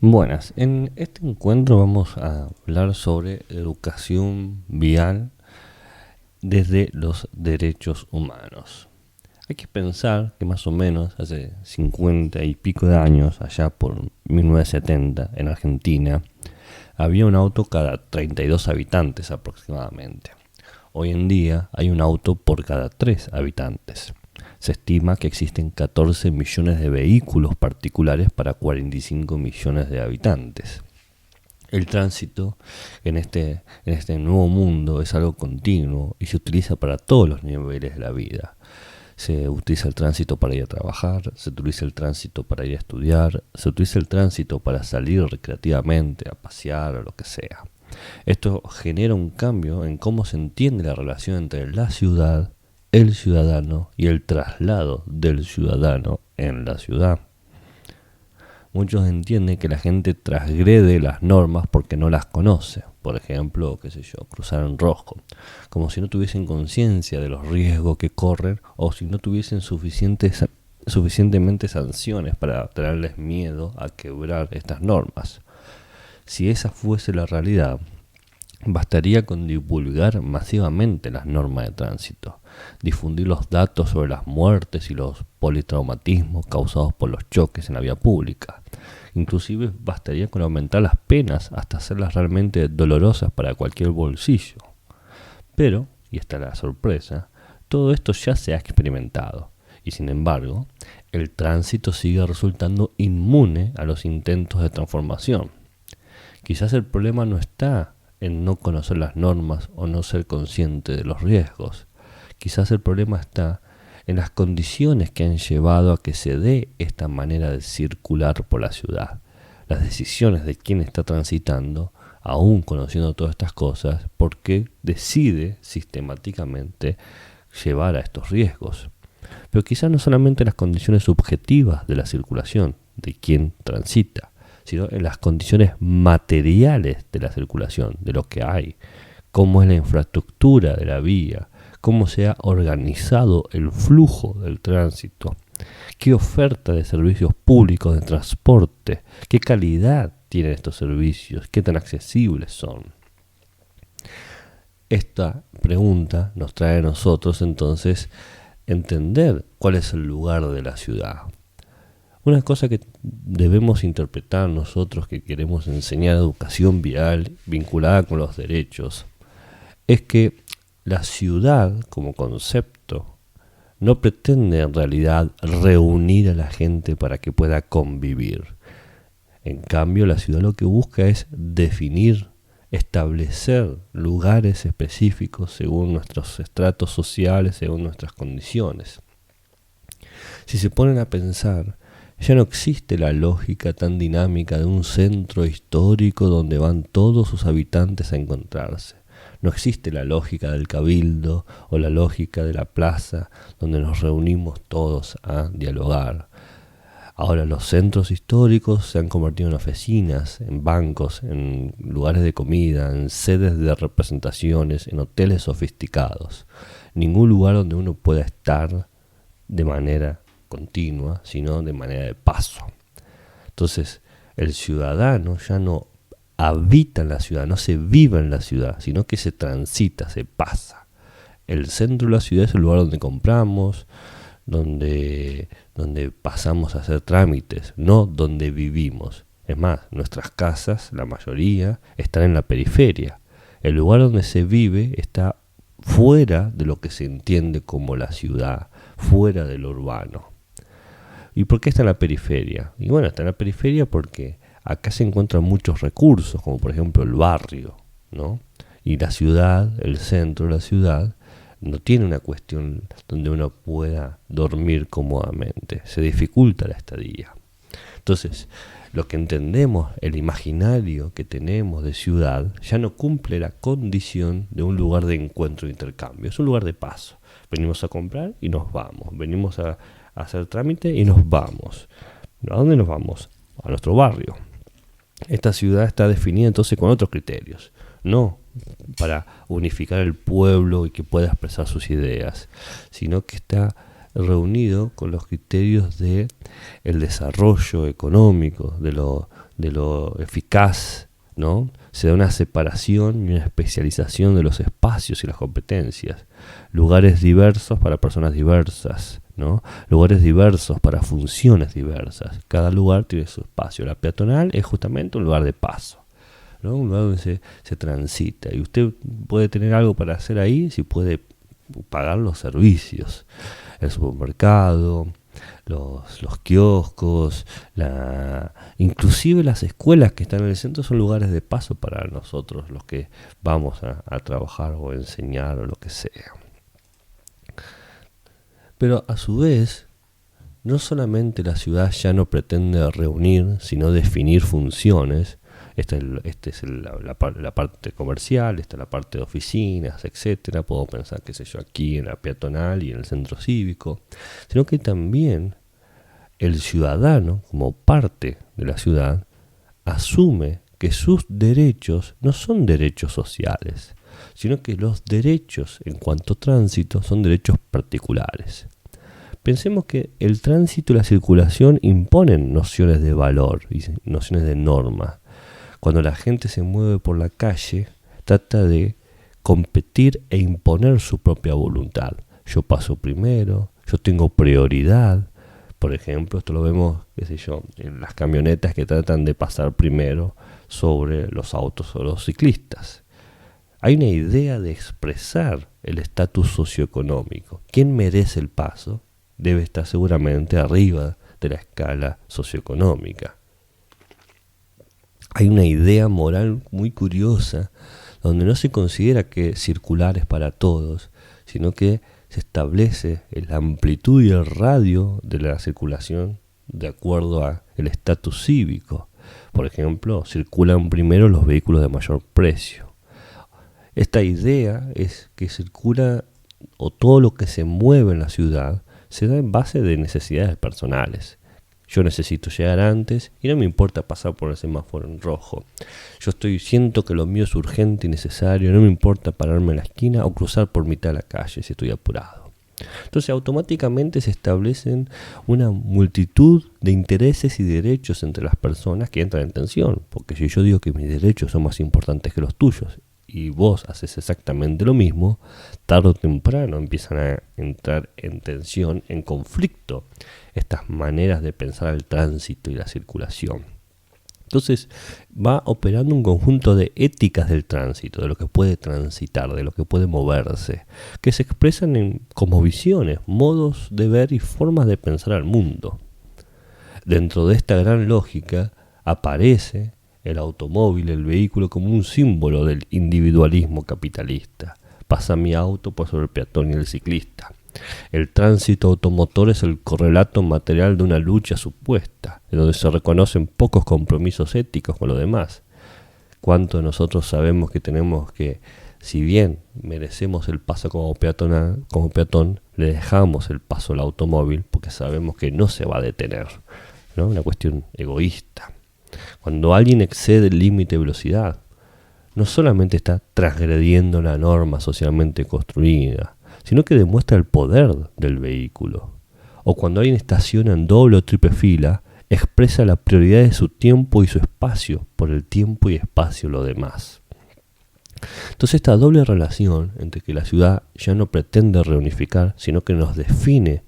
Buenas, en este encuentro vamos a hablar sobre educación vial desde los derechos humanos. Hay que pensar que más o menos hace 50 y pico de años, allá por 1970, en Argentina, había un auto cada 32 habitantes aproximadamente. Hoy en día hay un auto por cada 3 habitantes. Se estima que existen 14 millones de vehículos particulares para 45 millones de habitantes. El tránsito en este nuevo mundo es algo continuo y se utiliza para todos los niveles de la vida. Se utiliza el tránsito para ir a trabajar, se utiliza el tránsito para ir a estudiar, se utiliza el tránsito para salir recreativamente, a pasear o lo que sea. Esto genera un cambio en cómo se entiende la relación entre la ciudad, el ciudadano y el traslado del ciudadano en la ciudad. Muchos entienden que la gente transgrede las normas porque no las conoce. Por ejemplo, cruzar en rojo. Como si no tuviesen conciencia de los riesgos que corren o si no tuviesen suficientemente sanciones para tenerles miedo a quebrar estas normas. Si esa fuese la realidad, bastaría con divulgar masivamente las normas de tránsito, difundir los datos sobre las muertes y los politraumatismos causados por los choques en la vía pública. Inclusive bastaría con aumentar las penas hasta hacerlas realmente dolorosas para cualquier bolsillo. Pero, y esta es la sorpresa, todo esto ya se ha experimentado y sin embargo, el tránsito sigue resultando inmune a los intentos de transformación. Quizás el problema no está en no conocer las normas o no ser consciente de los riesgos. Quizás el problema está en las condiciones que han llevado a que se dé esta manera de circular por la ciudad. Las decisiones de quién está transitando, aún conociendo todas estas cosas, porque decide sistemáticamente llevar a estos riesgos. Pero quizás no solamente las condiciones subjetivas de la circulación, de quién transita, sino en las condiciones materiales de la circulación, de lo que hay, cómo es la infraestructura de la vía, cómo se ha organizado el flujo del tránsito, qué oferta de servicios públicos de transporte, qué calidad tienen estos servicios, qué tan accesibles son. Esta pregunta nos trae a nosotros entonces entender cuál es el lugar de la ciudad. Una cosa que debemos interpretar nosotros que queremos enseñar educación vial vinculada con los derechos es que la ciudad como concepto no pretende en realidad reunir a la gente para que pueda convivir. En cambio, la ciudad lo que busca es definir, establecer lugares específicos según nuestros estratos sociales, según nuestras condiciones. Si se ponen a pensar, ya no existe la lógica tan dinámica de un centro histórico donde van todos sus habitantes a encontrarse. No existe la lógica del cabildo o la lógica de la plaza donde nos reunimos todos a dialogar. Ahora los centros históricos se han convertido en oficinas, en bancos, en lugares de comida, en sedes de representaciones, en hoteles sofisticados. Ningún lugar donde uno pueda estar de manera continua, sino de manera de paso. Entonces, el ciudadano ya no habita en la ciudad, no se vive en la ciudad, sino que se transita, se pasa. El centro de la ciudad es el lugar donde compramos, donde pasamos a hacer trámites, no donde vivimos. Es más, nuestras casas, la mayoría, están en la periferia. El lugar donde se vive está fuera de lo que se entiende como la ciudad, fuera de lo urbano. ¿Y por qué está en la periferia? Y bueno, está en la periferia porque acá se encuentran muchos recursos, como por ejemplo el barrio, ¿no? Y la ciudad, el centro de la ciudad, no tiene una cuestión donde uno pueda dormir cómodamente. Se dificulta la estadía. Entonces, lo que entendemos, el imaginario que tenemos de ciudad, ya no cumple la condición de un lugar de encuentro e intercambio. Es un lugar de paso. Venimos a comprar y nos vamos. Venimos a hacer trámite y nos vamos. ¿A dónde nos vamos? A nuestro barrio. Esta ciudad está definida entonces con otros criterios. No para unificar el pueblo y que pueda expresar sus ideas, sino que está reunido con los criterios de el desarrollo económico, de lo eficaz, ¿no? Se da una separación y una especialización de los espacios y las competencias. Lugares diversos para personas diversas, ¿no? Lugares diversos para funciones diversas. Cada lugar tiene su espacio. La peatonal es justamente un lugar de paso, ¿no? Un lugar donde se transita. Y usted puede tener algo para hacer ahí si puede pagar los servicios. El supermercado, los kioscos, inclusive las escuelas que están en el centro son lugares de paso para nosotros, los que vamos a trabajar o enseñar o lo que sea. Pero a su vez, no solamente la ciudad ya no pretende reunir, sino definir funciones. Esta es la parte comercial, esta es la parte de oficinas, etcétera. Puedo pensar, qué sé yo, aquí en la peatonal y en el centro cívico. Sino que también el ciudadano, como parte de la ciudad, asume que sus derechos no son derechos sociales, sino que los derechos en cuanto a tránsito son derechos particulares. Pensemos que el tránsito y la circulación imponen nociones de valor y nociones de norma. Cuando la gente se mueve por la calle, trata de competir e imponer su propia voluntad. Yo paso primero, yo tengo prioridad. Por ejemplo, esto lo vemos, qué sé yo, en las camionetas que tratan de pasar primero sobre los autos o los ciclistas. Hay una idea de expresar el estatus socioeconómico. ¿Quién merece el paso? Debe estar seguramente arriba de la escala socioeconómica. Hay una idea moral muy curiosa donde no se considera que circular es para todos, sino que se establece la amplitud y el radio de la circulación de acuerdo al estatus cívico. Por ejemplo, circulan primero los vehículos de mayor precio. Esta idea es que circula, o todo lo que se mueve en la ciudad se da en base de necesidades personales. Yo necesito llegar antes y no me importa pasar por el semáforo en rojo. Siento que lo mío es urgente y necesario, no me importa pararme en la esquina o cruzar por mitad de la calle si estoy apurado. Entonces automáticamente se establecen una multitud de intereses y derechos entre las personas que entran en tensión. Porque si yo digo que mis derechos son más importantes que los tuyos y vos haces exactamente lo mismo, tarde o temprano empiezan a entrar en tensión, en conflicto, estas maneras de pensar el tránsito y la circulación. Entonces va operando un conjunto de éticas del tránsito, de lo que puede transitar, de lo que puede moverse, que se expresan en cosmovisiones, modos de ver y formas de pensar al mundo. Dentro de esta gran lógica aparece el automóvil, el vehículo, como un símbolo del individualismo capitalista. Pasa mi auto por sobre el peatón y el ciclista. El tránsito automotor es el correlato material de una lucha supuesta, en donde se reconocen pocos compromisos éticos con lo demás. ¿Cuánto de nosotros sabemos que tenemos que, si bien merecemos el paso como peatón, le dejamos el paso al automóvil porque sabemos que no se va a detener, ¿no? Una cuestión egoísta. Cuando alguien excede el límite de velocidad, no solamente está transgrediendo la norma socialmente construida, sino que demuestra el poder del vehículo. O cuando alguien estaciona en doble o triple fila, expresa la prioridad de su tiempo y su espacio por el tiempo y espacio de lo demás. Entonces esta doble relación entre que la ciudad ya no pretende reunificar, sino que nos define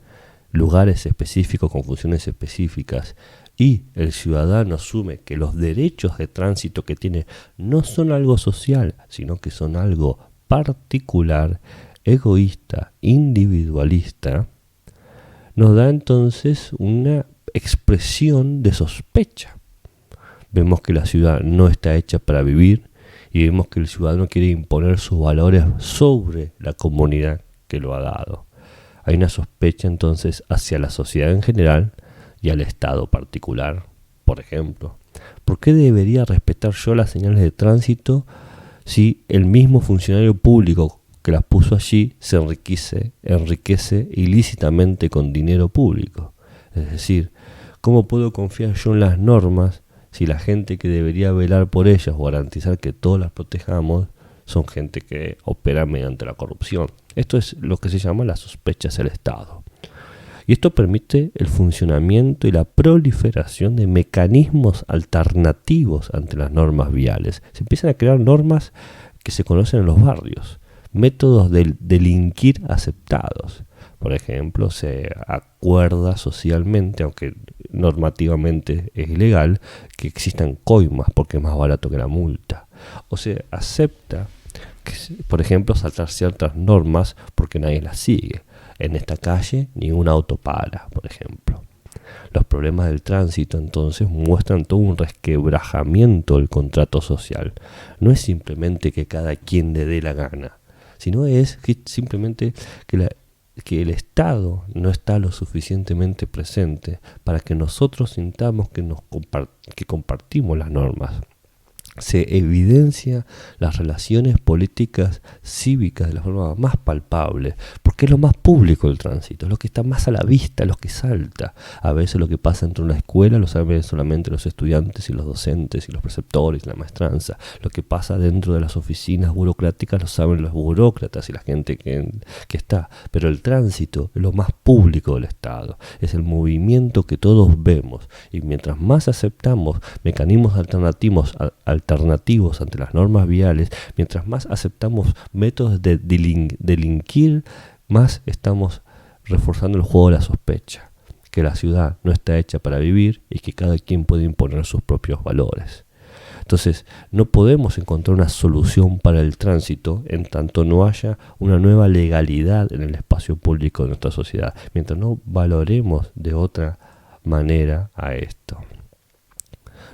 lugares específicos con funciones específicas, y el ciudadano asume que los derechos de tránsito que tiene no son algo social, sino que son algo particular, egoísta, individualista, nos da entonces una expresión de sospecha. Vemos que la ciudad no está hecha para vivir y vemos que el ciudadano quiere imponer sus valores sobre la comunidad que lo ha dado. Hay una sospecha entonces hacia la sociedad en general y al Estado particular. Por ejemplo, ¿por qué debería respetar yo las señales de tránsito si el mismo funcionario público que las puso allí se enriquece ilícitamente con dinero público? Es decir, ¿cómo puedo confiar yo en las normas si la gente que debería velar por ellas o garantizar que todos las protejamos son gente que opera mediante la corrupción? Esto es lo que se llama la sospecha hacia el Estado. Y esto permite el funcionamiento y la proliferación de mecanismos alternativos ante las normas viales. Se empiezan a crear normas que se conocen en los barrios, métodos de delinquir aceptados. Por ejemplo, se acuerda socialmente, aunque normativamente es ilegal, que existan coimas porque es más barato que la multa. O se acepta, que, por ejemplo, saltar ciertas normas porque nadie las sigue. En esta calle ningún auto para, por ejemplo. Los problemas del tránsito entonces muestran todo un resquebrajamiento del contrato social. No es simplemente que cada quien le dé la gana, sino es que simplemente que el Estado no está lo suficientemente presente para que nosotros sintamos que compartimos las normas. Se evidencia las relaciones políticas cívicas de la forma más palpable, porque es lo más público el tránsito, es lo que está más a la vista, lo que salta. A veces lo que pasa dentro de una escuela lo saben solamente los estudiantes y los docentes y los preceptores y la maestranza. Lo que pasa dentro de las oficinas burocráticas lo saben los burócratas y la gente que está. Pero el tránsito es lo más público del Estado, es el movimiento que todos vemos, y mientras más aceptamos mecanismos alternativos ante las normas viales, mientras más aceptamos métodos de delinquir, más estamos reforzando el juego de la sospecha, que la ciudad no está hecha para vivir y que cada quien puede imponer sus propios valores. Entonces, no podemos encontrar una solución para el tránsito en tanto no haya una nueva legalidad en el espacio público de nuestra sociedad, mientras no valoremos de otra manera a esto.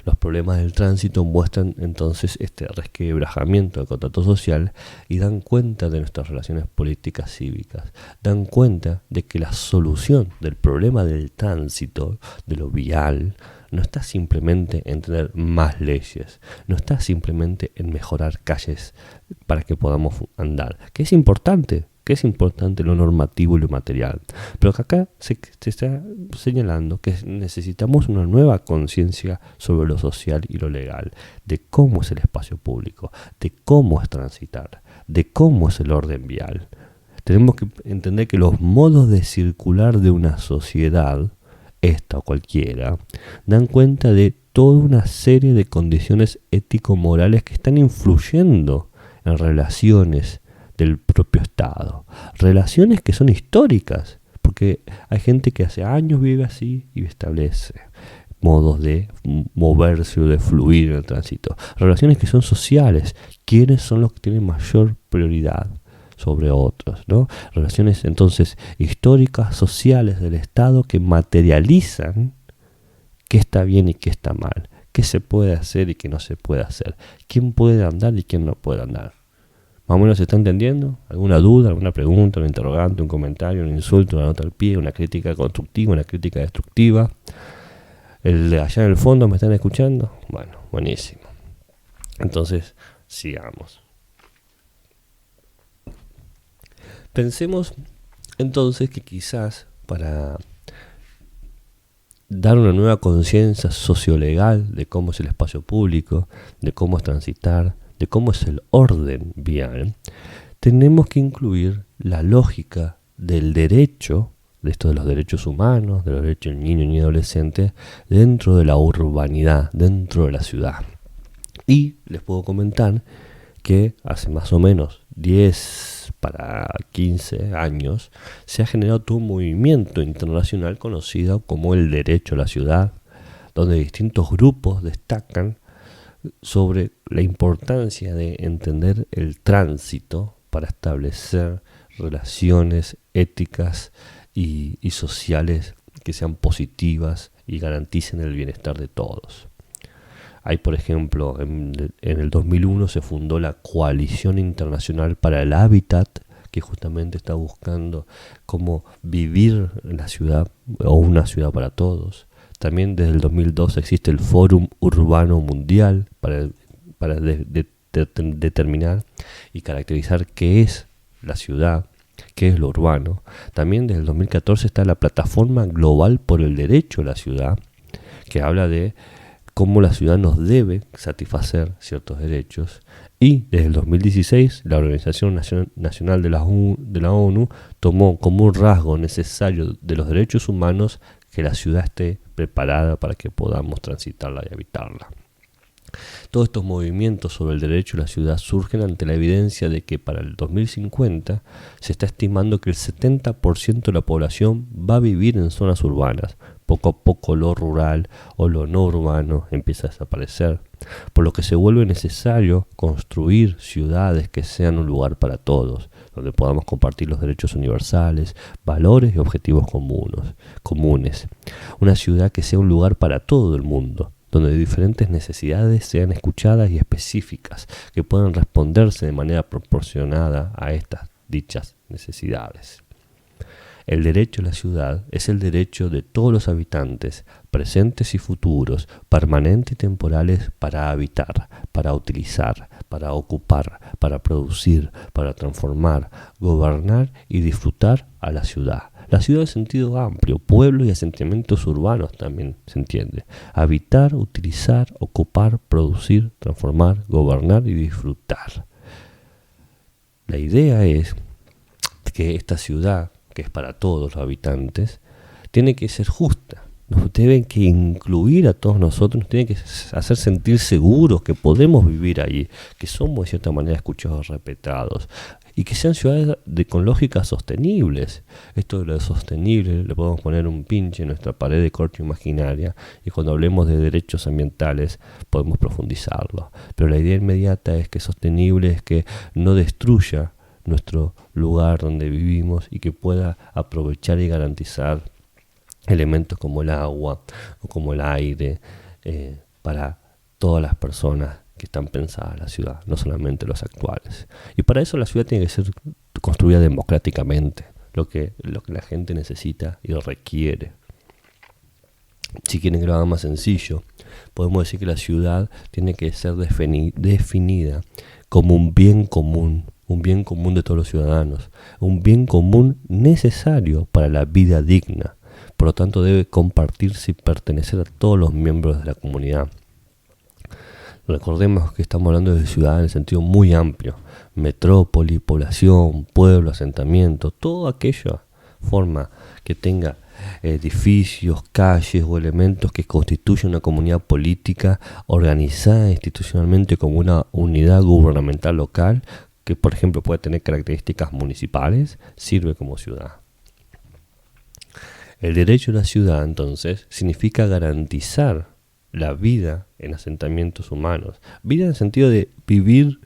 Los problemas del tránsito muestran entonces este resquebrajamiento del contrato social y dan cuenta de nuestras relaciones políticas cívicas. Dan cuenta de que la solución del problema del tránsito, de lo vial, no está simplemente en tener más leyes, no está simplemente en mejorar calles para que podamos andar, que es importante lo normativo y lo material, pero que acá se está señalando que necesitamos una nueva conciencia sobre lo social y lo legal, de cómo es el espacio público, de cómo es transitar, de cómo es el orden vial. Tenemos que entender que los modos de circular de una sociedad, esta o cualquiera, dan cuenta de toda una serie de condiciones ético-morales que están influyendo en relaciones del propio Estado. Relaciones que son históricas, porque hay gente que hace años vive así y establece modos de moverse o de fluir en el tránsito. Relaciones que son sociales. ¿Quiénes son los que tienen mayor prioridad sobre otros, ¿no? Relaciones entonces históricas, sociales del Estado que materializan qué está bien y qué está mal, qué se puede hacer y qué no se puede hacer, quién puede andar y quién no puede andar. ¿Más o menos se está entendiendo? ¿Alguna duda, alguna pregunta, un interrogante, un comentario, un insulto, una nota al pie, una crítica constructiva, una crítica destructiva? ¿El de allá en el fondo me están escuchando? Bueno, buenísimo. Entonces, sigamos. Pensemos entonces que quizás para dar una nueva conciencia sociolegal de cómo es el espacio público, de cómo es transitar, de cómo es el orden vial, tenemos que incluir la lógica del derecho, de esto de los derechos humanos, de los derechos del niño y adolescente, dentro de la urbanidad, dentro de la ciudad. Y les puedo comentar que hace más o menos 10 para 15 años se ha generado todo un movimiento internacional conocido como el derecho a la ciudad, donde distintos grupos destacan sobre la importancia de entender el tránsito para establecer relaciones éticas y sociales que sean positivas y garanticen el bienestar de todos. Hay, por ejemplo, en el 2001 se fundó la Coalición Internacional para el Hábitat, que justamente está buscando cómo vivir en la ciudad o una ciudad para todos. También desde el 2002 existe el Fórum Urbano Mundial para determinar y caracterizar qué es la ciudad, qué es lo urbano. También desde el 2014 está la Plataforma Global por el Derecho a la Ciudad, que habla de cómo la ciudad nos debe satisfacer ciertos derechos. Y desde el 2016 la Organización Nacional de la ONU tomó como un rasgo necesario de los derechos humanos que la ciudad esté preparada para que podamos transitarla y habitarla. Todos estos movimientos sobre el derecho a la ciudad surgen ante la evidencia de que para el 2050 se está estimando que el 70% de la población va a vivir en zonas urbanas. Poco a poco lo rural o lo no urbano empieza a desaparecer, por lo que se vuelve necesario construir ciudades que sean un lugar para todos, donde podamos compartir los derechos universales, valores y objetivos comunes. Una ciudad que sea un lugar para todo el mundo, donde diferentes necesidades sean escuchadas y específicas, que puedan responderse de manera proporcionada a estas dichas necesidades. El derecho a la ciudad es el derecho de todos los habitantes, presentes y futuros, permanentes y temporales, para habitar, para utilizar, para ocupar, para producir, para transformar, gobernar y disfrutar a la ciudad. La ciudad en sentido amplio, pueblos y asentamientos urbanos también se entiende. Habitar, utilizar, ocupar, producir, transformar, gobernar y disfrutar. La idea es que esta ciudad, que es para todos los habitantes, tiene que ser justa. Nos tienen que incluir a todos nosotros, nos tiene que hacer sentir seguros que podemos vivir allí, que somos de cierta manera escuchados, respetados, y que sean ciudades con lógicas sostenibles. Esto de lo sostenible le podemos poner un pinche en nuestra pared de corcho imaginaria, y cuando hablemos de derechos ambientales podemos profundizarlo. Pero la idea inmediata es que sostenible es que no destruya nuestro lugar donde vivimos y que pueda aprovechar y garantizar elementos como el agua o como el aire para todas las personas que están pensadas en la ciudad, no solamente los actuales. Y para eso la ciudad tiene que ser construida democráticamente, lo que la gente necesita y requiere. Si quieren que lo haga más sencillo, podemos decir que la ciudad tiene que ser definida como un bien común de todos los ciudadanos, un bien común necesario para la vida digna. Por lo tanto, debe compartirse y pertenecer a todos los miembros de la comunidad. Recordemos que estamos hablando de ciudad en el sentido muy amplio: metrópoli, población, pueblo, asentamiento, toda aquella forma que tenga edificios, calles o elementos que constituyen una comunidad política organizada institucionalmente como una unidad gubernamental local, que por ejemplo puede tener características municipales, sirve como ciudad. El derecho a la ciudad, entonces, significa garantizar la vida en asentamientos humanos. Vida en el sentido de vivir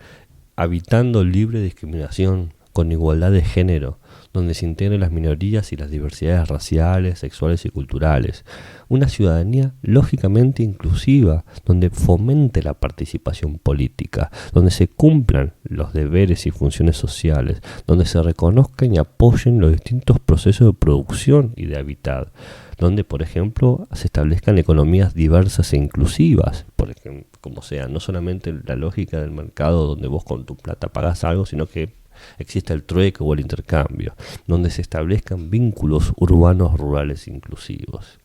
habitando libre de discriminación, con igualdad de género, donde se integren las minorías y las diversidades raciales, sexuales y culturales. Una ciudadanía lógicamente inclusiva, donde fomente la participación política, donde se cumplan los deberes y funciones sociales, donde se reconozcan y apoyen los distintos procesos de producción y de habitar, donde, por ejemplo, se establezcan economías diversas e inclusivas, por ejemplo, como sea, no solamente la lógica del mercado donde vos con tu plata pagás algo, sino que existe el trueque o el intercambio, donde se establezcan vínculos urbanos rurales inclusivos.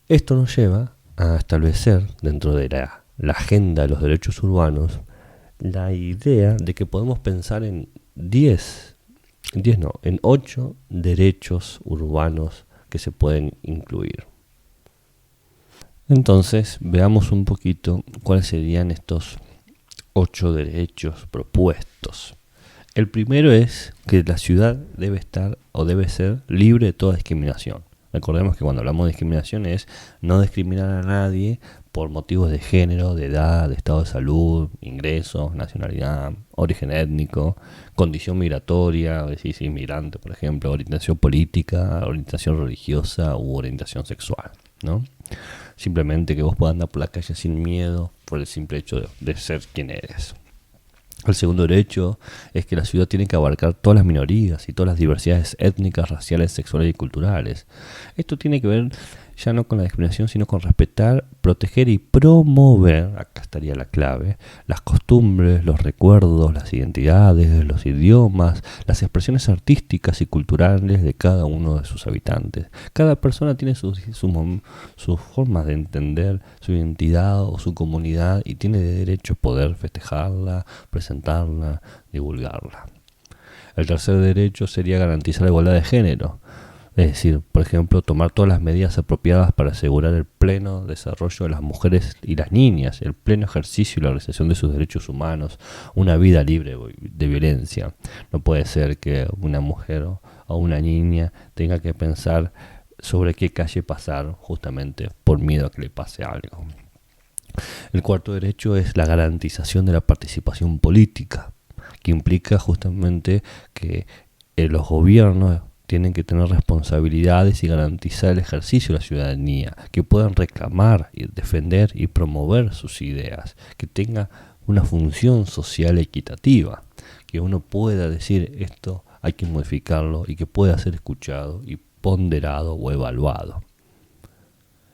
Esto nos lleva a establecer dentro de la agenda de los derechos urbanos la idea de que podemos pensar en 8 derechos urbanos que se pueden incluir. Entonces, veamos un poquito cuáles serían estos 8 derechos propuestos. El primero es que la ciudad debe estar o debe ser libre de toda discriminación. Recordemos que cuando hablamos de discriminación es no discriminar a nadie por motivos de género, de edad, de estado de salud, ingresos, nacionalidad, origen étnico, condición migratoria, es decir, inmigrante, por ejemplo, orientación política, orientación religiosa u orientación sexual, ¿no? Simplemente que vos puedas andar por la calle sin miedo por el simple hecho de ser quien eres. El segundo derecho es que la ciudad tiene que abarcar todas las minorías y todas las diversidades étnicas, raciales, sexuales y culturales. Esto tiene que ver ya no con la discriminación, sino con respetar, proteger y promover, acá estaría la clave, las costumbres, los recuerdos, las identidades, los idiomas, las expresiones artísticas y culturales de cada uno de sus habitantes. Cada persona tiene sus formas de entender su identidad o su comunidad y tiene derecho a poder festejarla, presentarla, divulgarla. El tercer derecho sería garantizar la igualdad de género. Es decir, por ejemplo, tomar todas las medidas apropiadas para asegurar el pleno desarrollo de las mujeres y las niñas, el pleno ejercicio y la realización de sus derechos humanos, una vida libre de violencia. No puede ser que una mujer o una niña tenga que pensar sobre qué calle pasar justamente por miedo a que le pase algo. El cuarto derecho es la garantización de la participación política, que implica justamente que los gobiernos tienen que tener responsabilidades y garantizar el ejercicio de la ciudadanía, que puedan reclamar, y defender y promover sus ideas, que tenga una función social equitativa, que uno pueda decir esto hay que modificarlo y que pueda ser escuchado y ponderado o evaluado.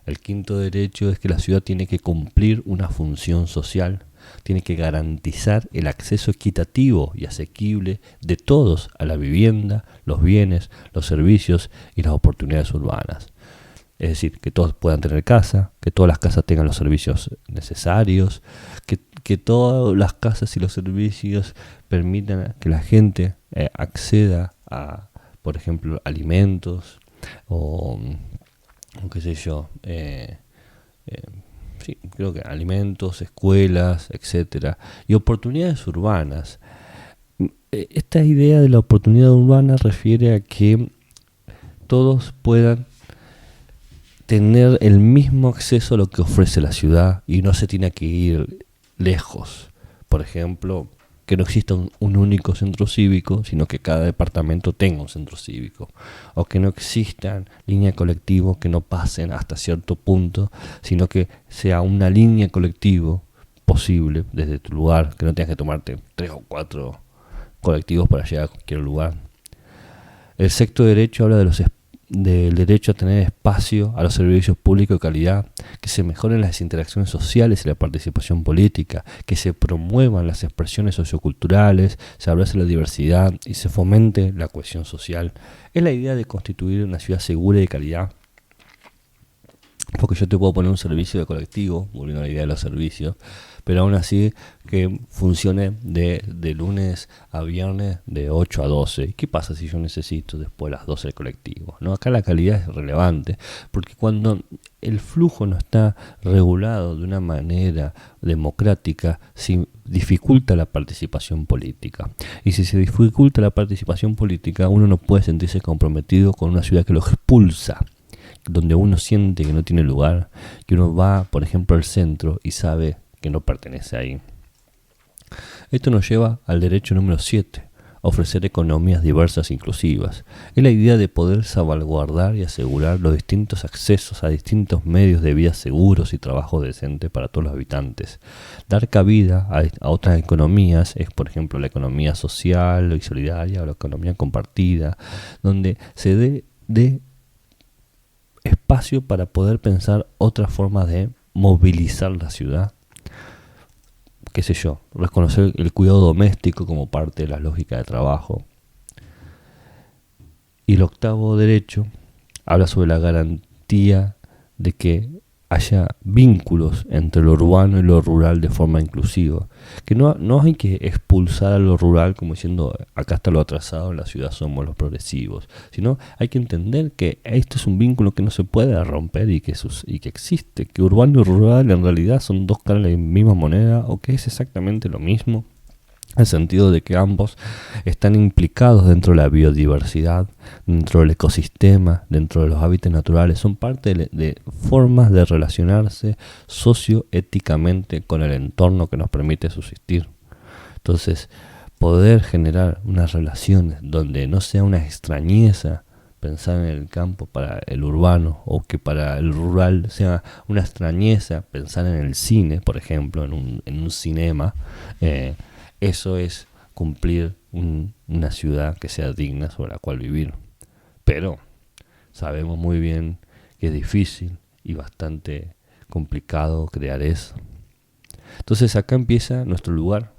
El quinto derecho es que la ciudad tiene que cumplir una función social, tiene que garantizar el acceso equitativo y asequible de todos a la vivienda, los bienes, los servicios y las oportunidades urbanas. Es decir, que todos puedan tener casa, que todas las casas tengan los servicios necesarios, que todas las casas y los servicios permitan que la gente acceda a, por ejemplo, alimentos o qué sé yo, sí, creo que alimentos, escuelas, etcétera, y oportunidades urbanas. Esta idea de la oportunidad urbana refiere a que todos puedan tener el mismo acceso a lo que ofrece la ciudad y no se tiene que ir lejos. Por ejemplo, que no exista un único centro cívico, sino que cada departamento tenga un centro cívico. O que no existan líneas de colectivo que no pasen hasta cierto punto, sino que sea una línea de colectivo posible desde tu lugar, que no tengas que tomarte 3 o 4 colectivos para llegar a cualquier lugar. El sexto derecho habla del derecho a tener espacio a los servicios públicos de calidad, que se mejoren las interacciones sociales y la participación política, que se promuevan las expresiones socioculturales, se abrace la diversidad y se fomente la cohesión social. Es la idea de constituir una ciudad segura y de calidad, porque yo te puedo poner un servicio de colectivo, volviendo a la idea de los servicios, pero aún así que funcione de lunes a viernes de 8 a 12. ¿Qué pasa si yo necesito después de las 12 el colectivo? ¿No? Acá la calidad es relevante, porque cuando el flujo no está regulado de una manera democrática, se dificulta la participación política. Y si se dificulta la participación política, uno no puede sentirse comprometido con una ciudad que lo expulsa, donde uno siente que no tiene lugar, que uno va, por ejemplo, al centro y sabe que no pertenece ahí. Esto nos lleva al derecho número 7, ofrecer economías diversas e inclusivas. Es la idea de poder salvaguardar y asegurar los distintos accesos a distintos medios de vida seguros y trabajo decente para todos los habitantes. Dar cabida a otras economías es, por ejemplo, la economía social y solidaria o la economía compartida, donde se dé espacio para poder pensar otras formas de movilizar la ciudad. Qué sé yo, reconocer el cuidado doméstico como parte de la lógica de trabajo. Y el octavo derecho habla sobre la garantía de que haya vínculos entre lo urbano y lo rural de forma inclusiva. Que no hay que expulsar a lo rural como diciendo acá está lo atrasado, en la ciudad somos los progresivos, sino hay que entender que esto es un vínculo que no se puede romper y que existe, que urbano y rural en realidad son dos caras de la misma moneda o que es exactamente lo mismo. En el sentido de que ambos están implicados dentro de la biodiversidad, dentro del ecosistema, dentro de los hábitats naturales, son parte de formas de relacionarse socioéticamente con el entorno que nos permite subsistir. Entonces, poder generar unas relaciones donde no sea una extrañeza pensar en el campo para el urbano, o que para el rural sea una extrañeza pensar en el cine, por ejemplo, en un cinema, eso es cumplir una ciudad que sea digna sobre la cual vivir. Pero sabemos muy bien que es difícil y bastante complicado crear eso. Entonces acá empieza nuestro lugar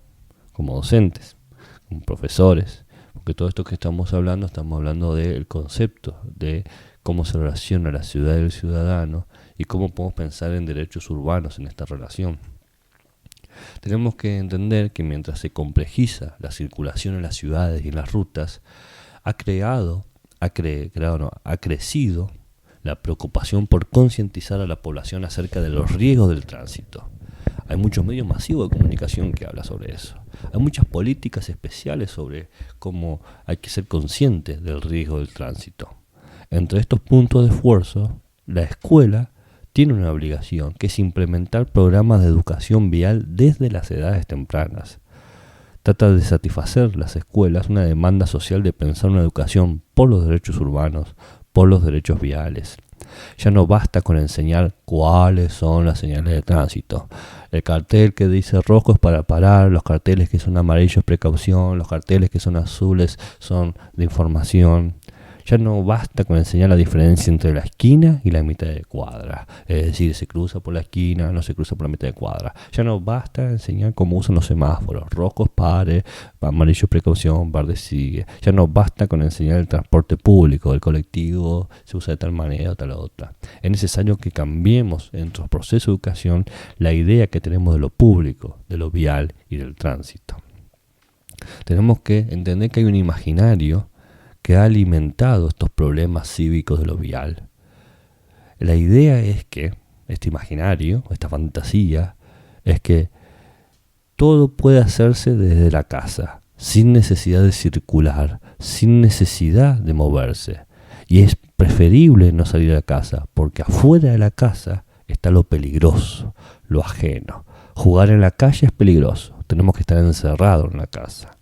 como docentes, como profesores, porque todo esto que estamos hablando del concepto de cómo se relaciona la ciudad y el ciudadano y cómo podemos pensar en derechos urbanos en esta relación. Tenemos que entender que mientras se complejiza la circulación en las ciudades y en las rutas, ha crecido la preocupación por concientizar a la población acerca de los riesgos del tránsito. Hay muchos medios masivos de comunicación que hablan sobre eso. Hay muchas políticas especiales sobre cómo hay que ser conscientes del riesgo del tránsito. Entre estos puntos de esfuerzo, la escuela tiene una obligación, que es implementar programas de educación vial desde las edades tempranas. Trata de satisfacer las escuelas una demanda social de pensar una educación por los derechos urbanos, por los derechos viales. Ya no basta con enseñar cuáles son las señales de tránsito. El cartel que dice rojo es para parar, los carteles que son amarillos precaución, los carteles que son azules son de información. Ya no basta con enseñar la diferencia entre la esquina y la mitad de cuadra. Es decir, se cruza por la esquina, no se cruza por la mitad de cuadra. Ya no basta enseñar cómo usan los semáforos. Rojos pare, amarillo precaución, verde sigue. Ya no basta con enseñar el transporte público, el colectivo se usa de tal manera o tal otra. Es necesario que cambiemos en nuestro proceso de educación la idea que tenemos de lo público, de lo vial y del tránsito. Tenemos que entender que hay un imaginario que ha alimentado estos problemas cívicos de lo vial. La idea es que, este imaginario, esta fantasía, es que todo puede hacerse desde la casa, sin necesidad de circular, sin necesidad de moverse. Y es preferible no salir a casa, porque afuera de la casa está lo peligroso, lo ajeno. Jugar en la calle es peligroso, tenemos que estar encerrados en la casa.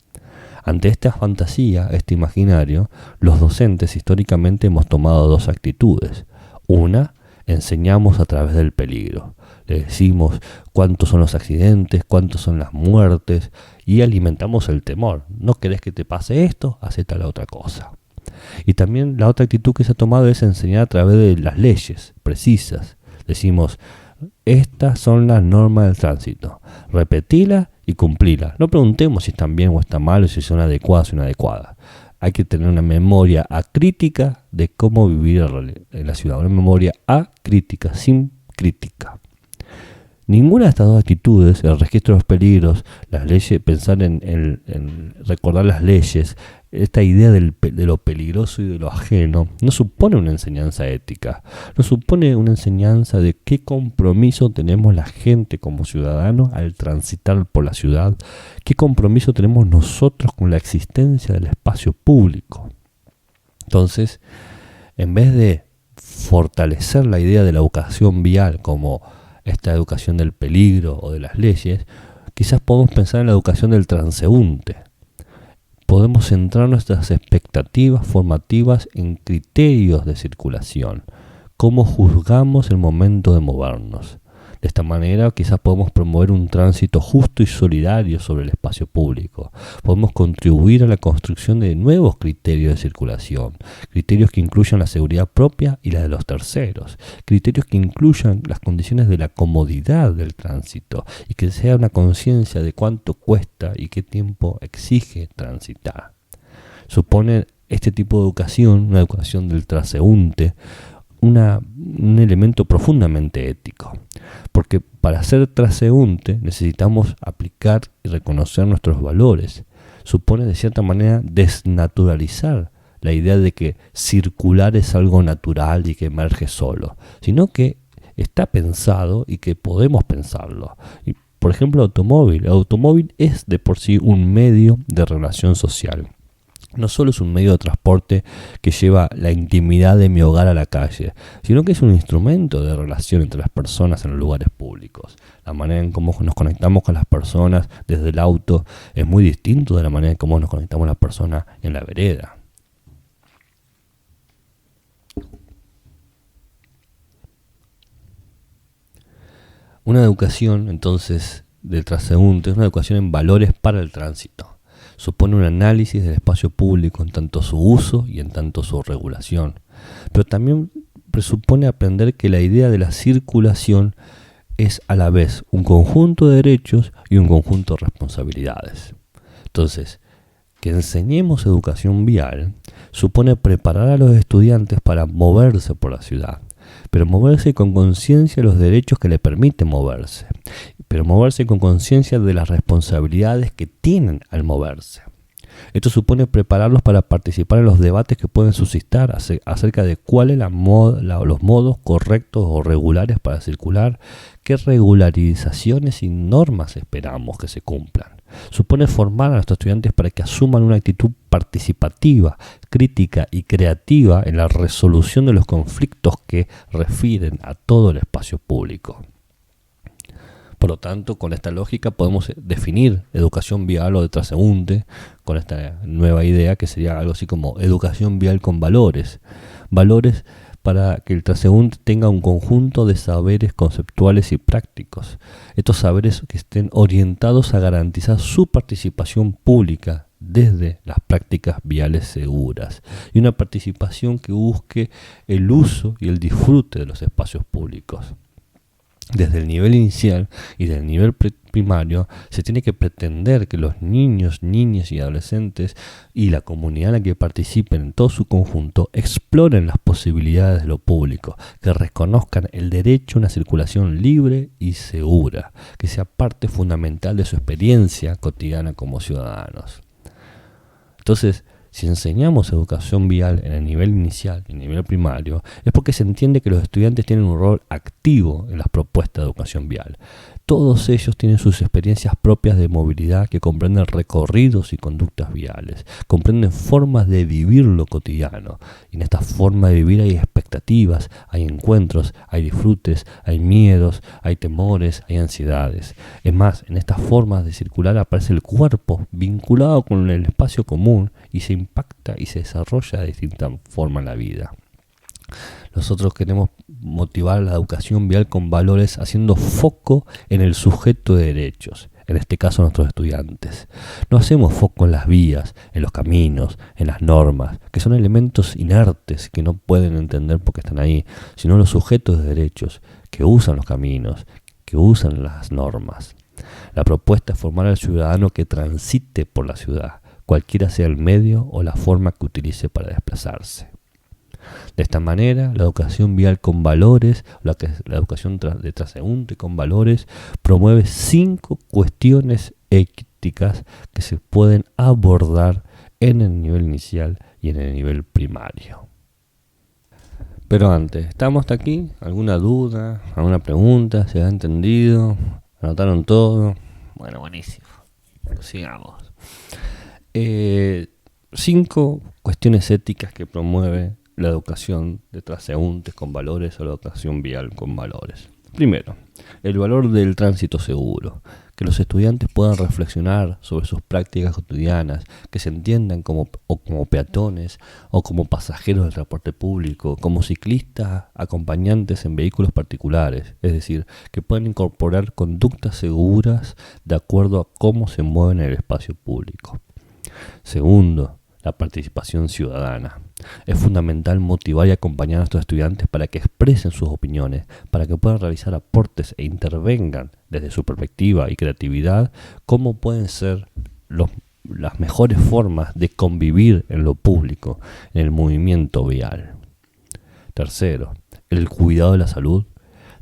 Ante esta fantasía, este imaginario, los docentes históricamente hemos tomado dos actitudes. Una, enseñamos a través del peligro. Le decimos cuántos son los accidentes, cuántos son las muertes y alimentamos el temor. ¿No querés que te pase esto? Hacé tal otra cosa. Y también la otra actitud que se ha tomado es enseñar a través de las leyes precisas. Decimos, estas son las normas del tránsito. Repetilas y cumplirlas. No preguntemos si están bien o están mal o si son adecuadas o inadecuadas. Hay que tener una memoria acrítica de cómo vivir en la ciudad. Una memoria acrítica, sin crítica. Ninguna de estas dos actitudes, el registro de los peligros, las leyes, pensar en recordar las leyes, esta idea de lo peligroso y de lo ajeno, no supone una enseñanza ética, no supone una enseñanza de qué compromiso tenemos la gente como ciudadanos al transitar por la ciudad, qué compromiso tenemos nosotros con la existencia del espacio público. Entonces, en vez de fortalecer la idea de la educación vial como esta educación del peligro o de las leyes, quizás podemos pensar en la educación del transeúnte. Podemos centrar nuestras expectativas formativas en criterios de circulación, cómo juzgamos el momento de movernos. De esta manera quizás podemos promover un tránsito justo y solidario sobre el espacio público. Podemos contribuir a la construcción de nuevos criterios de circulación, criterios que incluyan la seguridad propia y la de los terceros, criterios que incluyan las condiciones de la comodidad del tránsito y que sea una conciencia de cuánto cuesta y qué tiempo exige transitar. Supone este tipo de educación, una educación del transeúnte, un elemento profundamente ético, porque para ser transeúnte necesitamos aplicar y reconocer nuestros valores. Supone de cierta manera desnaturalizar la idea de que circular es algo natural y que emerge solo, sino que está pensado y que podemos pensarlo. Y, por ejemplo, el automóvil es de por sí un medio de relación social. No solo es un medio de transporte que lleva la intimidad de mi hogar a la calle, sino que es un instrumento de relación entre las personas en los lugares públicos. La manera en cómo nos conectamos con las personas desde el auto es muy distinto de la manera en cómo nos conectamos con las personas en la vereda. Una educación, entonces, del transeúnte es una educación en valores para el tránsito. Supone un análisis del espacio público en tanto su uso y en tanto su regulación. Pero también presupone aprender que la idea de la circulación es a la vez un conjunto de derechos y un conjunto de responsabilidades. Entonces, que enseñemos educación vial supone preparar a los estudiantes para moverse por la ciudad, pero moverse con conciencia de los derechos que le permiten moverse, pero moverse con conciencia de las responsabilidades que tienen al moverse. Esto supone prepararlos para participar en los debates que pueden suscitar acerca de cuáles los modos correctos o regulares para circular, qué regularizaciones y normas esperamos que se cumplan. Supone formar a nuestros estudiantes para que asuman una actitud participativa, crítica y creativa en la resolución de los conflictos que refieren a todo el espacio público. Por lo tanto, con esta lógica podemos definir educación vial o de transeúnte con esta nueva idea que sería algo así como educación vial con valores. Valores para que el transeúnte tenga un conjunto de saberes conceptuales y prácticos. Estos saberes que estén orientados a garantizar su participación pública desde las prácticas viales seguras y una participación que busque el uso y el disfrute de los espacios públicos. Desde el nivel inicial y del nivel primario se tiene que pretender que los niños, niñas y adolescentes y la comunidad en la que participen en todo su conjunto exploren las posibilidades de lo público, que reconozcan el derecho a una circulación libre y segura, que sea parte fundamental de su experiencia cotidiana como ciudadanos. Entonces, si enseñamos educación vial en el nivel inicial y en el nivel primario, es porque se entiende que los estudiantes tienen un rol activo en las propuestas de educación vial. Todos ellos tienen sus experiencias propias de movilidad que comprenden recorridos y conductas viales, comprenden formas de vivir lo cotidiano. Y en esta forma de vivir hay expectativas, hay encuentros, hay disfrutes, hay miedos, hay temores, hay ansiedades. Es más, en estas formas de circular aparece el cuerpo vinculado con el espacio común y se impacta y se desarrolla de distinta forma en la vida. Nosotros queremos motivar la educación vial con valores haciendo foco en el sujeto de derechos, en este caso nuestros estudiantes. No hacemos foco en las vías, en los caminos, en las normas, que son elementos inertes que no pueden entender porque están ahí, sino los sujetos de derechos que usan los caminos, que usan las normas. La propuesta es formar al ciudadano que transite por la ciudad, cualquiera sea el medio o la forma que utilice para desplazarse. De esta manera, la educación vial con valores, la educación de transeúnte con valores, promueve 5 cuestiones éticas que se pueden abordar en el nivel inicial y en el nivel primario. Pero antes, ¿estamos hasta aquí? ¿Alguna duda? ¿Alguna pregunta? ¿Se ha entendido? ¿Anotaron todo? Bueno, buenísimo. Sigamos. 5 cuestiones éticas que promueve la educación de transeúntes con valores o la educación vial con valores. Primero, el valor del tránsito seguro, que los estudiantes puedan reflexionar sobre sus prácticas cotidianas, que se entiendan como peatones o como pasajeros del transporte público, como ciclistas acompañantes en vehículos particulares, es decir, que puedan incorporar conductas seguras de acuerdo a cómo se mueven en el espacio público. Segundo, la participación ciudadana. Es fundamental motivar y acompañar a nuestros estudiantes para que expresen sus opiniones, para que puedan realizar aportes e intervengan desde su perspectiva y creatividad cómo pueden ser las mejores formas de convivir en lo público, en el movimiento vial. Tercero, el cuidado de la salud.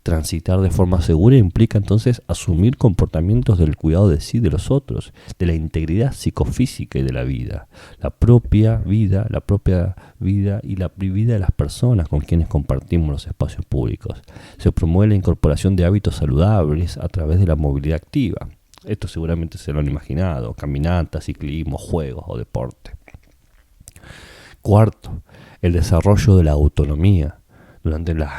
Transitar de forma segura implica entonces asumir comportamientos del cuidado de sí, de los otros, de la integridad psicofísica y de la vida, la propia vida y la vida de las personas con quienes compartimos los espacios públicos. Se promueve la incorporación de hábitos saludables a través de la movilidad activa. Esto seguramente se lo han imaginado: caminata, ciclismo, juegos o deporte. Cuarto, el desarrollo de la autonomía. Durante las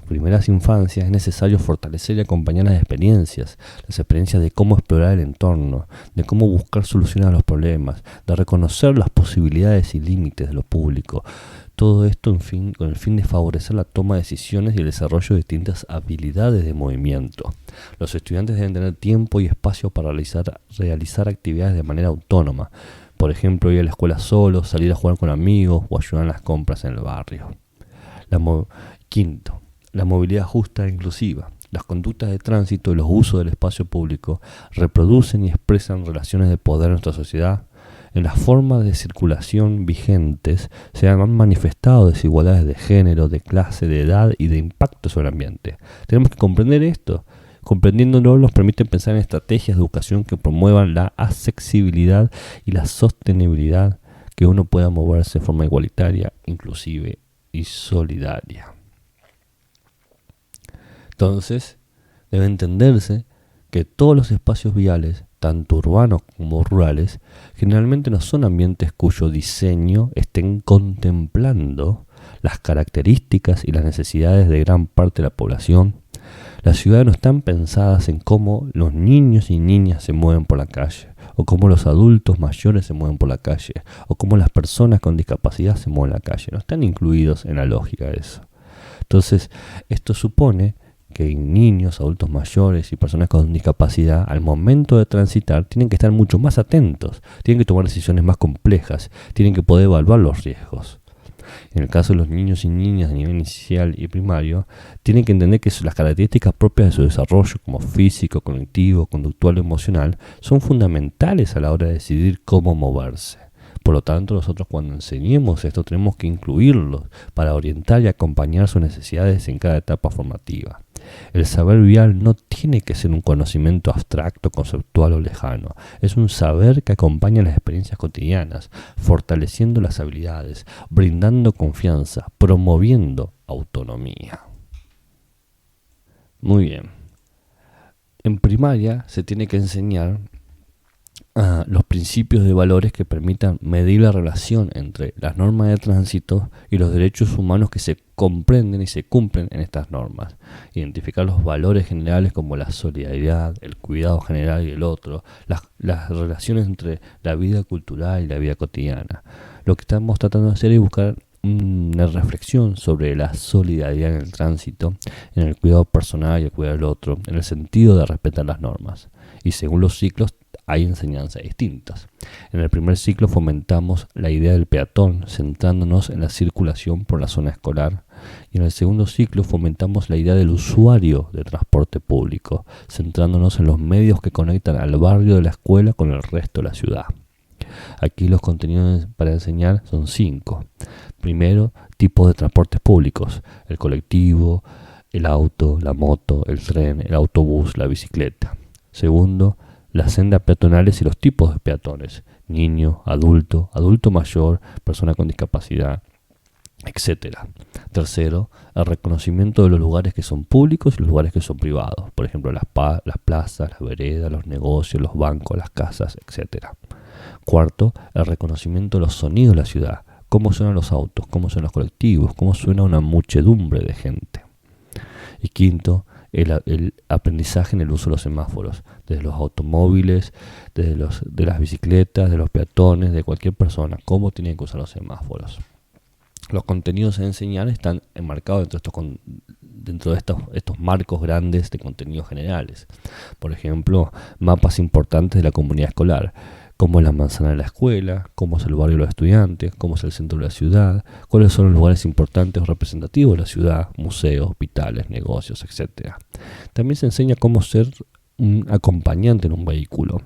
primeras infancias es necesario fortalecer y acompañar las experiencias de cómo explorar el entorno, de cómo buscar soluciones a los problemas, de reconocer las posibilidades y límites de lo público. Todo esto con el fin de favorecer la toma de decisiones y el desarrollo de distintas habilidades de movimiento. Los estudiantes deben tener tiempo y espacio para realizar actividades de manera autónoma. Por ejemplo, ir a la escuela solo, salir a jugar con amigos o ayudar en las compras en el barrio. Quinto, la movilidad justa e inclusiva. Las conductas de tránsito y los usos del espacio público reproducen y expresan relaciones de poder en nuestra sociedad. En las formas de circulación vigentes se han manifestado desigualdades de género, de clase, de edad y de impacto sobre el ambiente. Tenemos que comprender esto. Comprendiéndolo nos permite pensar en estrategias de educación que promuevan la accesibilidad y la sostenibilidad, que uno pueda moverse de forma igualitaria, inclusive y solidaria. Entonces, debe entenderse que todos los espacios viales, tanto urbanos como rurales, generalmente no son ambientes cuyo diseño estén contemplando las características y las necesidades de gran parte de la población. Las ciudades no están pensadas en cómo los niños y niñas se mueven por la calle, o cómo los adultos mayores se mueven por la calle, o cómo las personas con discapacidad se mueven en la calle. No están incluidos en la lógica de eso. Entonces, esto supone que niños, adultos mayores y personas con discapacidad al momento de transitar tienen que estar mucho más atentos, tienen que tomar decisiones más complejas, tienen que poder evaluar los riesgos. En el caso de los niños y niñas de nivel inicial y primario, tienen que entender que las características propias de su desarrollo, como físico, cognitivo, conductual o emocional, son fundamentales a la hora de decidir cómo moverse. Por lo tanto, nosotros cuando enseñemos esto tenemos que incluirlos para orientar y acompañar sus necesidades en cada etapa formativa. El saber vial no tiene que ser un conocimiento abstracto, conceptual o lejano. Es un saber que acompaña las experiencias cotidianas, fortaleciendo las habilidades, brindando confianza, promoviendo autonomía. Muy bien. En primaria se tiene que enseñar los principios de valores que permitan medir la relación entre las normas de tránsito y los derechos humanos que se comprenden y se cumplen en estas normas. Identificar los valores generales como la solidaridad, el cuidado general y el otro, las relaciones entre la vida cultural y la vida cotidiana. Lo que estamos tratando de hacer es buscar una reflexión sobre la solidaridad en el tránsito, en el cuidado personal y el cuidado del otro, en el sentido de respetar las normas. Y según los ciclos hay enseñanzas distintas. En el primer ciclo fomentamos la idea del peatón, centrándonos en la circulación por la zona escolar. Y en el segundo ciclo fomentamos la idea del usuario de transporte público, centrándonos en los medios que conectan al barrio de la escuela con el resto de la ciudad. Aquí los contenidos para enseñar son 5. Primero, tipos de transportes públicos: el colectivo, el auto, la moto, el tren, el autobús, la bicicleta. Segundo, las sendas peatonales y los tipos de peatones: niño, adulto, adulto mayor, persona con discapacidad, etc. Tercero, el reconocimiento de los lugares que son públicos y los lugares que son privados. Por ejemplo, las plazas, las veredas, los negocios, los bancos, las casas, etc. Cuarto, el reconocimiento de los sonidos de la ciudad: cómo suenan los autos, cómo suenan los colectivos, cómo suena una muchedumbre de gente. Y quinto, el aprendizaje en el uso de los semáforos, desde los automóviles, de las bicicletas, de los peatones, de cualquier persona, cómo tienen que usar los semáforos. Los contenidos a enseñar están enmarcados dentro de estos marcos grandes de contenidos generales. Por ejemplo, mapas importantes de la comunidad escolar: cómo es la manzana de la escuela, cómo es el barrio de los estudiantes, cómo es el centro de la ciudad, cuáles son los lugares importantes o representativos de la ciudad, museos, hospitales, negocios, etc. También se enseña cómo ser un acompañante en un vehículo.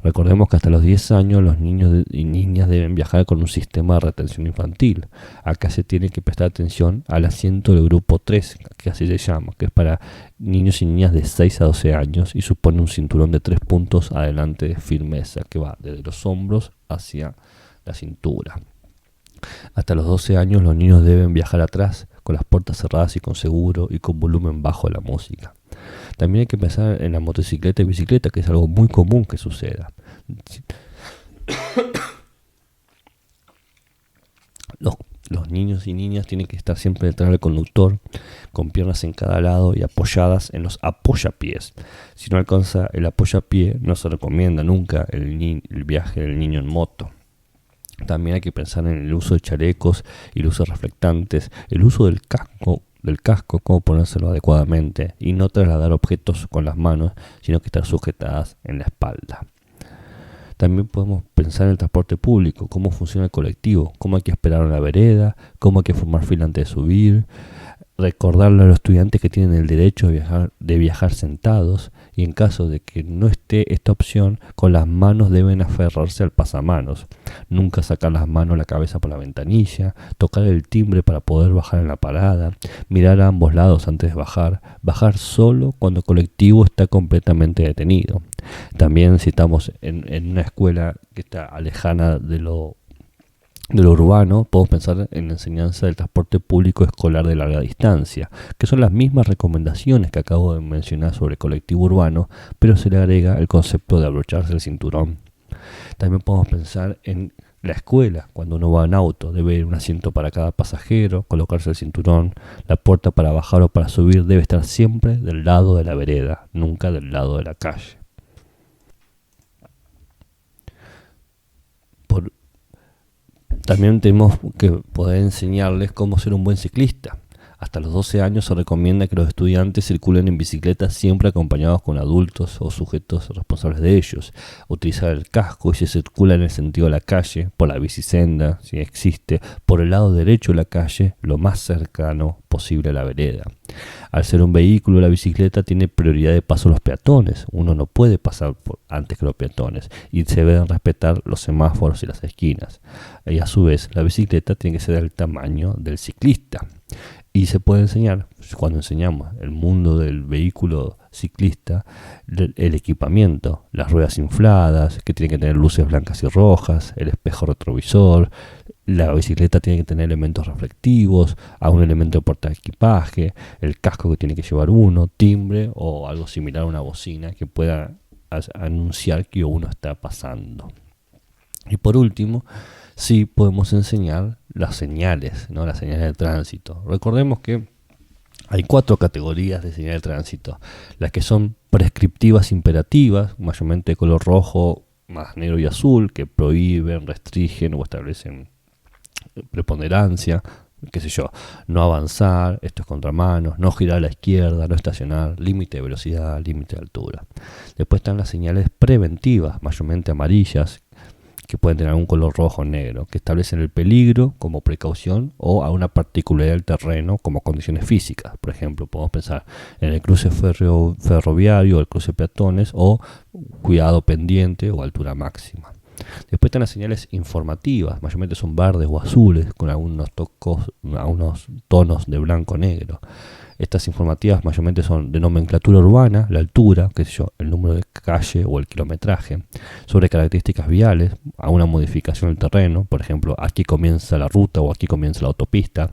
Recordemos que hasta los 10 años los niños y niñas deben viajar con un sistema de retención infantil. Acá se tiene que prestar atención al asiento del grupo 3, que así se llama, que es para niños y niñas de 6 a 12 años y supone un cinturón de 3 puntos adelante de firmeza que va desde los hombros hacia la cintura. Hasta los 12 años los niños deben viajar atrás, con las puertas cerradas y con seguro y con volumen bajo de la música. También hay que pensar en la motocicleta y bicicleta, que es algo muy común que suceda. Los niños y niñas tienen que estar siempre detrás del conductor, con piernas en cada lado y apoyadas en los apoyapiés. Si no alcanza el apoyapié, no se recomienda nunca el viaje del niño en moto. También hay que pensar en el uso de chalecos y luces reflectantes, el uso del casco, cómo ponérselo adecuadamente y no trasladar objetos con las manos, sino que estar sujetadas en la espalda. También podemos pensar en el transporte público, cómo funciona el colectivo, cómo hay que esperar en la vereda, cómo hay que formar fila antes de subir, recordarle a los estudiantes que tienen el derecho de viajar sentados, y en caso de que no esté esta opción, con las manos deben aferrarse al pasamanos, nunca sacar las manos a la cabeza por la ventanilla, tocar el timbre para poder bajar en la parada, mirar a ambos lados antes de bajar solo cuando el colectivo está completamente detenido. También si estamos en una escuela que está alejada de lo urbano, podemos pensar en la enseñanza del transporte público escolar de larga distancia, que son las mismas recomendaciones que acabo de mencionar sobre el colectivo urbano, pero se le agrega el concepto de abrocharse el cinturón. También podemos pensar en la escuela, cuando uno va en auto, debe ir un asiento para cada pasajero, colocarse el cinturón, la puerta para bajar o para subir debe estar siempre del lado de la vereda, nunca del lado de la calle. También tenemos que poder enseñarles cómo ser un buen ciclista. Hasta los 12 años se recomienda que los estudiantes circulen en bicicleta siempre acompañados con adultos o sujetos responsables de ellos. Utilizar el casco y se circula en el sentido de la calle, por la bicisenda, si existe, por el lado derecho de la calle, lo más cercano posible a la vereda. Al ser un vehículo, la bicicleta tiene prioridad de paso a los peatones. Uno no puede pasar antes que los peatones y se deben respetar los semáforos y las esquinas. Y a su vez, la bicicleta tiene que ser del tamaño del ciclista. Y se puede enseñar, cuando enseñamos el mundo del vehículo ciclista, el equipamiento, las ruedas infladas, que tienen que tener luces blancas y rojas, el espejo retrovisor, la bicicleta tiene que tener elementos reflectivos, un elemento de portaequipaje, el casco que tiene que llevar uno, timbre o algo similar a una bocina que pueda anunciar que uno está pasando. Y por último, sí podemos enseñar las señales, ¿no? Las señales de tránsito. Recordemos que hay 4 categorías de señales de tránsito. Las que son prescriptivas imperativas, mayormente de color rojo, más negro y azul, que prohíben, restringen o establecen preponderancia, qué sé yo, no avanzar, esto es contramanos, no girar a la izquierda, no estacionar, límite de velocidad, límite de altura. Después están las señales preventivas, mayormente amarillas, que pueden tener un color rojo o negro, que establecen el peligro como precaución o a una particularidad del terreno como condiciones físicas. Por ejemplo, podemos pensar en el cruce ferroviario, el cruce de peatones o cuidado pendiente o altura máxima. Después están las señales informativas, mayormente son verdes o azules, con algunos tonos de blanco o negro. Estas informativas mayormente son de nomenclatura urbana, la altura, qué sé yo, el número de calle o el kilometraje, sobre características viales, a una modificación del terreno, por ejemplo, aquí comienza la ruta o aquí comienza la autopista,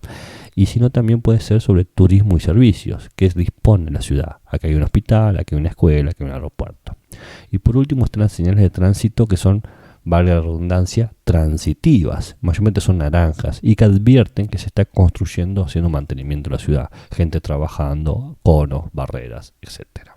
y si no también puede ser sobre turismo y servicios, que dispone la ciudad. Acá hay un hospital, aquí hay una escuela, aquí hay un aeropuerto. Y por último están las señales de tránsito que son, valga la redundancia, transitivas, mayormente son naranjas y que advierten que se está construyendo, haciendo mantenimiento de la ciudad, gente trabajando, conos, barreras, etc.